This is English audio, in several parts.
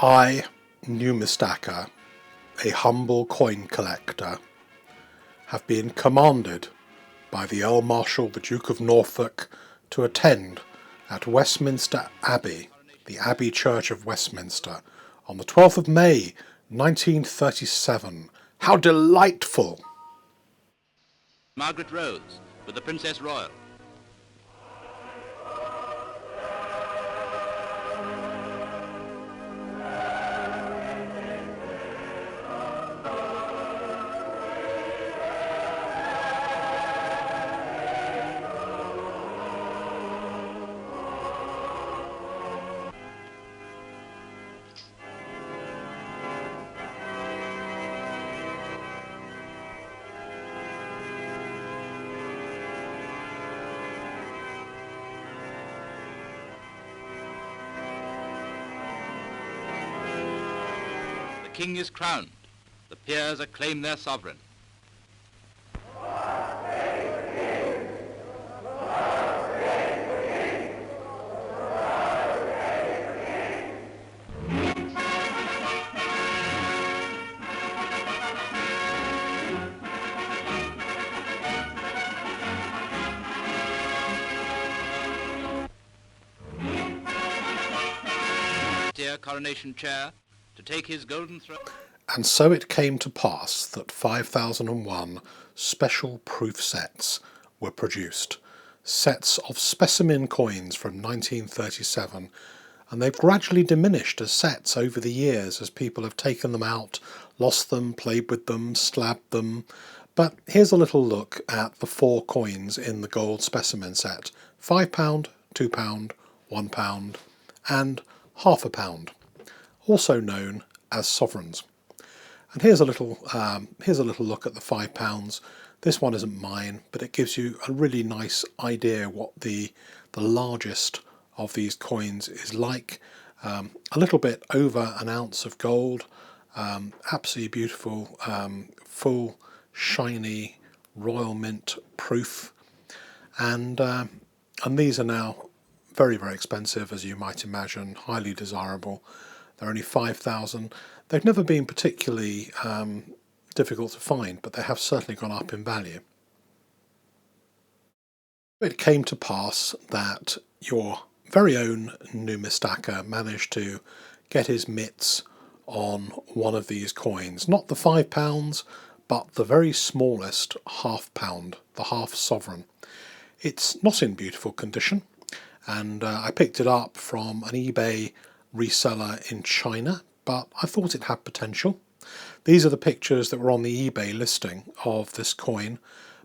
I, Numistacker, a humble coin collector, have been commanded by the Earl Marshal, the Duke of Norfolk, to attend at Westminster Abbey, the Abbey Church of Westminster, on the 12th of May, 1937. How delightful! Margaret Rose with the Princess Royal. The King is crowned. The peers acclaim their sovereign. Dear coronation chair, to take his golden throne. And so it came to pass that 5001 special proof sets were produced, sets of specimen coins from 1937, and they've gradually diminished as sets over the years as people have taken them out, lost them, played with them, slabbed them. But here's a little look at the 4 coins in the gold specimen set: £5, £2, £1 and £0.5, also known as sovereigns. And here's a little look at the £5. This one isn't mine, but it gives you a really nice idea what the largest of these coins is like. A little bit over an ounce of gold, absolutely beautiful, full shiny royal mint proof, and these are now very, very expensive, as you might imagine, highly desirable. They're only 5,000. They've never been particularly difficult to find, but they have certainly gone up in value. It came to pass that your very own Numistacker managed to get his mitts on one of these coins. Not the £5, but the very smallest £0.5, the half sovereign. It's not in beautiful condition, and I picked it up from an eBay reseller in China, but I thought it had potential. These are the pictures that were on the eBay listing of this coin.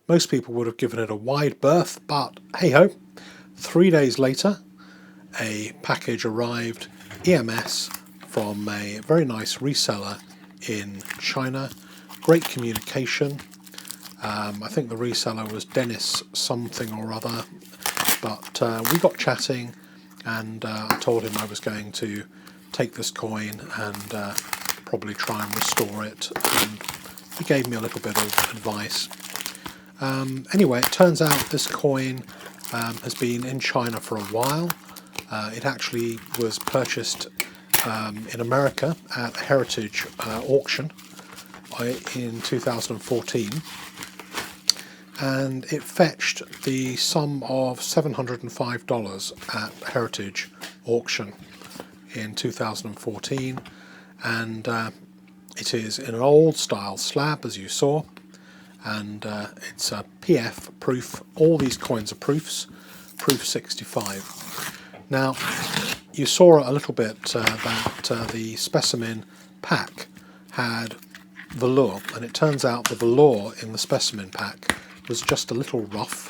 Most people would have given it a wide berth, but hey ho. 3 days later, a package arrived, EMS, from a very nice reseller in China. Great communication. I think the reseller was Dennis something or other, but we got chatting, and I told him I was going to take this coin and probably try and restore it, and he gave me a little bit of advice. Anyway, it turns out this coin has been in China for a while. It actually was purchased in America at a heritage auction in 2014. And it fetched the sum of $705 at Heritage Auction in 2014, and it is in an old style slab, as you saw, and it's a PF proof. All these coins are proofs, proof 65. Now, you saw a little bit that the specimen pack had velour, and it turns out the velour in the specimen pack was just a little rough,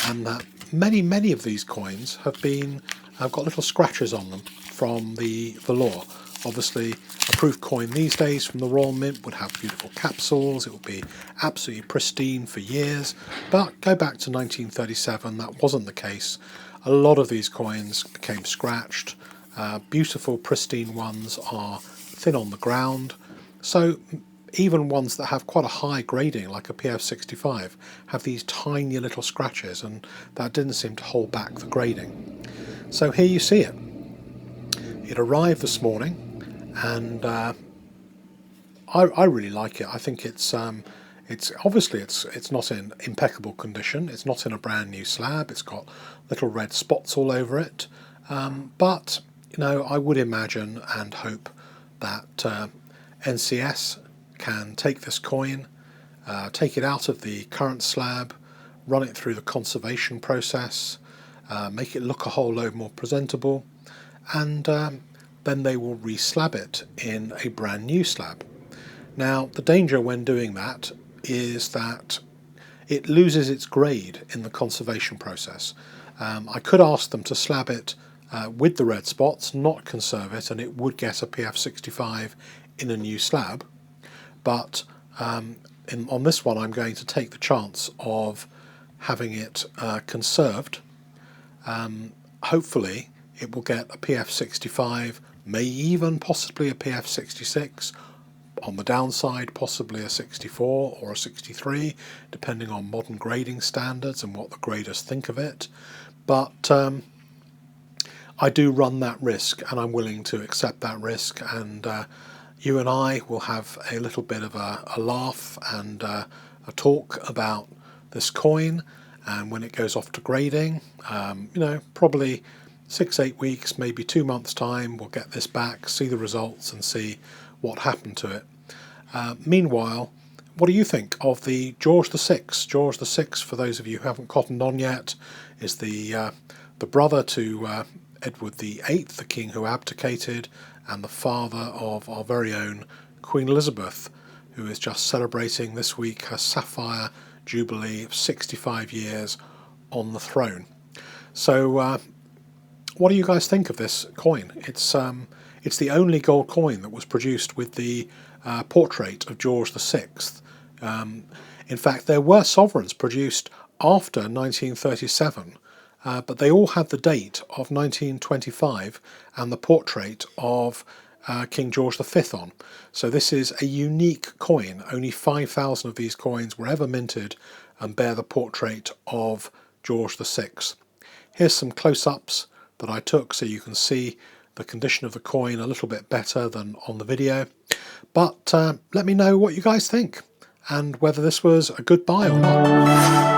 and that many of these coins have got little scratches on them from the velour. Obviously, a proof coin these days from the Royal Mint would have beautiful capsules, it would be absolutely pristine for years, but go back to 1937, that wasn't the case. A lot of these coins became scratched. Beautiful pristine ones are thin on the ground, so even ones that have quite a high grading, like a PF65, have these tiny little scratches, and that didn't seem to hold back the grading. So here you see it. It arrived this morning, and I really like it. I think it's obviously it's not in impeccable condition. It's not in a brand new slab. It's got little red spots all over it. But you know, I would imagine and hope that NCS can take this coin, take it out of the current slab, run it through the conservation process, make it look a whole load more presentable, and then they will re-slab it in a brand new slab. Now, the danger when doing that is that it loses its grade in the conservation process. I could ask them to slab it with the red spots, not conserve it, and it would get a PF65 in a new slab. But on this one, I'm going to take the chance of having it conserved. Hopefully, it will get a PF65, may even possibly a PF66. On the downside, possibly a 64 or a 63, depending on modern grading standards and what the graders think of it. But I do run that risk, and I'm willing to accept that risk, and you and I will have a little bit of a laugh and a talk about this coin, and when it goes off to grading, you know, probably 6-8 weeks, maybe 2 months time, we'll get this back, see the results and see what happened to it. Meanwhile, what do you think of the George VI? George VI, for those of you who haven't cottoned on yet, is the brother to Edward VIII, the king who abdicated, and the father of our very own Queen Elizabeth, who is just celebrating this week her sapphire jubilee of 65 years on the throne. So what do you guys think of this coin? It's the only gold coin that was produced with the portrait of George VI. In fact, there were sovereigns produced after 1937, but they all had the date of 1925 and the portrait of King George V on. So this is a unique coin. Only 5,000 of these coins were ever minted and bear the portrait of George VI. Here's some close-ups that I took so you can see the condition of the coin a little bit better than on the video. But let me know what you guys think and whether this was a good buy or not.